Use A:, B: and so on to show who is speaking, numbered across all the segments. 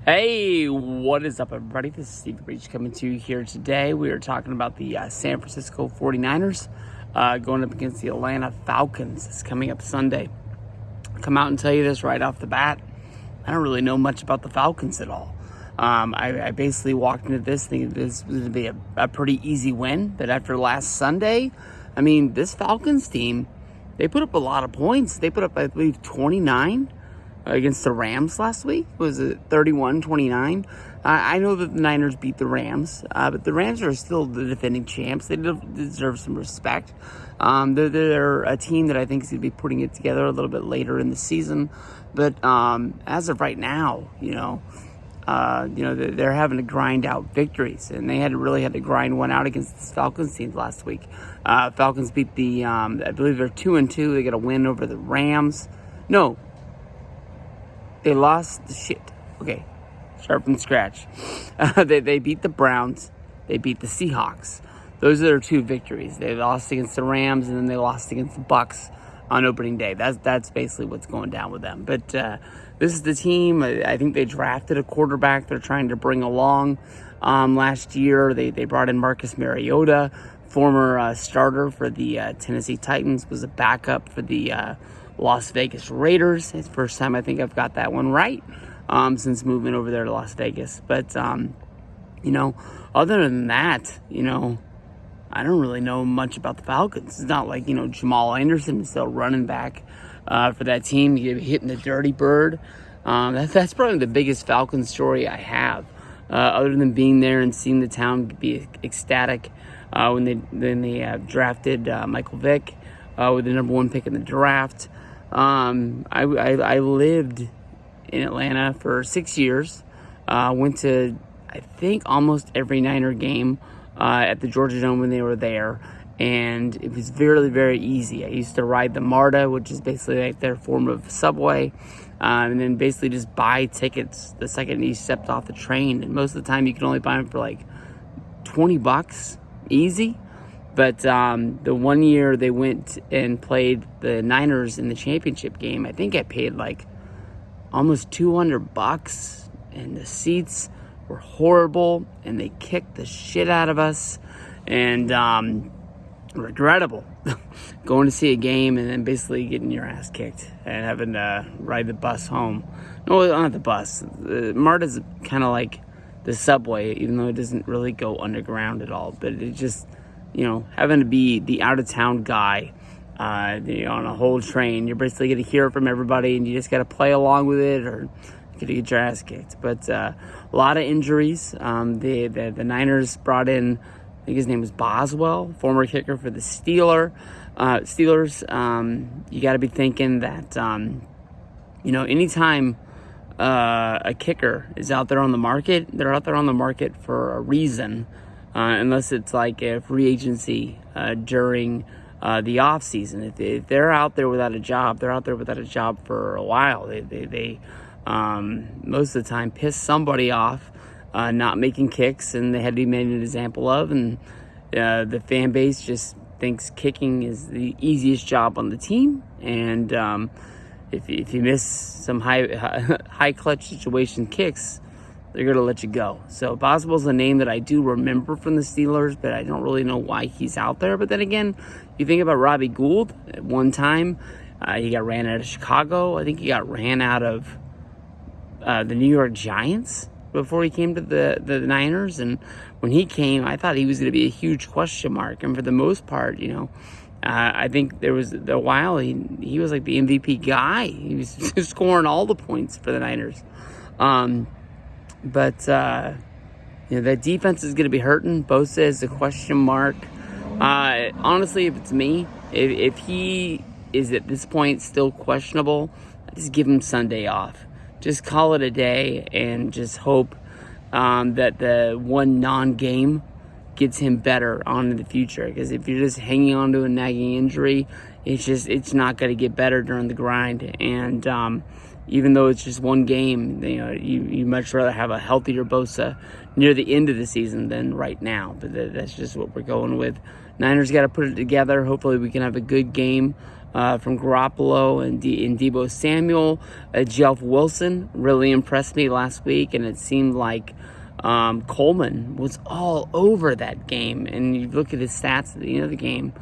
A: Hey, what is up, everybody? This is Steve Breach coming to you here today. We are talking about the San Francisco 49ers going up against the Atlanta Falcons. It's coming up Sunday. I'll come out and tell you this right off the bat. I don't really know much about the Falcons at all. I basically walked into this thinking this was going to be a pretty easy win. But after last Sunday, I mean, this Falcons team, they put up a lot of points. They put up, I believe, 29 against the Rams last week. Was it 31-29? I know that the Niners beat the Rams, but the Rams are still the defending champs. They deserve some respect. They're a team that I think is going to be putting it together a little bit later in the season. But as of right now, they're having to grind out victories, and they really had to grind one out against the Falcons team last week. Falcons beat I believe they're 2-2. They got a win over the Rams. No. They lost the shit. Okay, start from scratch. They beat the Browns. They beat the Seahawks. Those are their two victories. They lost against the Rams, and then they lost against the Bucks on opening day. That's basically what's going down with them. But this is the team. I think they drafted a quarterback they're trying to bring along. Last year, they brought in Marcus Mariota, former starter for the Tennessee Titans, was a backup for the Las Vegas Raiders. It's the first time I think I've got that one right since moving over there to Las Vegas. But, other than that, I don't really know much about the Falcons. It's not like, Jamal Anderson is still running back for that team. You're hitting the dirty bird. That's probably the biggest Falcons story I have, other than being there and seeing the town be ecstatic when they drafted Michael Vick with the number one pick in the draft. I lived in Atlanta for 6 years. Went to, I think, almost every Niner game at the Georgia Dome when they were there. And it was very, very easy. I used to ride the MARTA, which is basically like their form of subway. And then basically just buy tickets the second you stepped off the train. And most of the time you can only buy them for like $20 easy. But the 1 year they went and played the Niners in the championship game, I think I paid like almost $200, and the seats were horrible, and they kicked the shit out of us, and regrettable. Going to see a game and then basically getting your ass kicked and having to ride the bus home. No, not the bus. MARTA's kind of like the subway, even though it doesn't really go underground at all, but it just... having to be the out-of-town guy on a whole train. You're basically going to hear it from everybody, and you just got to play along with it, or you're going to get your ass kicked. But a lot of injuries. The Niners brought in, I think his name was Boswell, former kicker for the Steelers. You got to be thinking that, anytime a kicker is out there on the market, they're out there on the market for a reason. Unless it's like a free agency during the off season. If they're out there without a job, they're out there without a job for a while. They most of the time piss somebody off, not making kicks, and they had to be made an example of. And the fan base just thinks kicking is the easiest job on the team. And if you miss some high clutch situation kicks, they're going to let you go. So Boswell's a name that I do remember from the Steelers, but I don't really know why he's out there. But then again, you think about Robbie Gould. At one time, he got ran out of Chicago. I think he got ran out of the New York Giants before he came to the Niners. And when he came, I thought he was going to be a huge question mark. And for the most part, I think there was a while he was like the MVP guy. He was scoring all the points for the Niners. But that defense is going to be hurting. Bosa is a question mark. Honestly, if it's me, if he is at this point still questionable, I just give him Sunday off. Just call it a day and just hope that the one non-game gets him better on in the future. Because if you're just hanging on to a nagging injury, it's not going to get better during the grind. And even though it's just one game, you much rather have a healthier Bosa near the end of the season than right now. But that's just what we're going with. Niners got to put it together. Hopefully we can have a good game from Garoppolo and Deebo Samuel. Jeff Wilson really impressed me last week, and it seemed like Coleman was all over that game. And you look at his stats at the end of the game,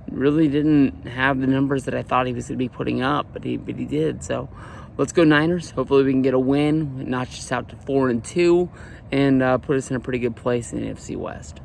A: really didn't have the numbers that I thought he was going to be putting up, but he did. So let's go Niners. Hopefully we can get a win, notch us out to 4-2, and put us in a pretty good place in the NFC West.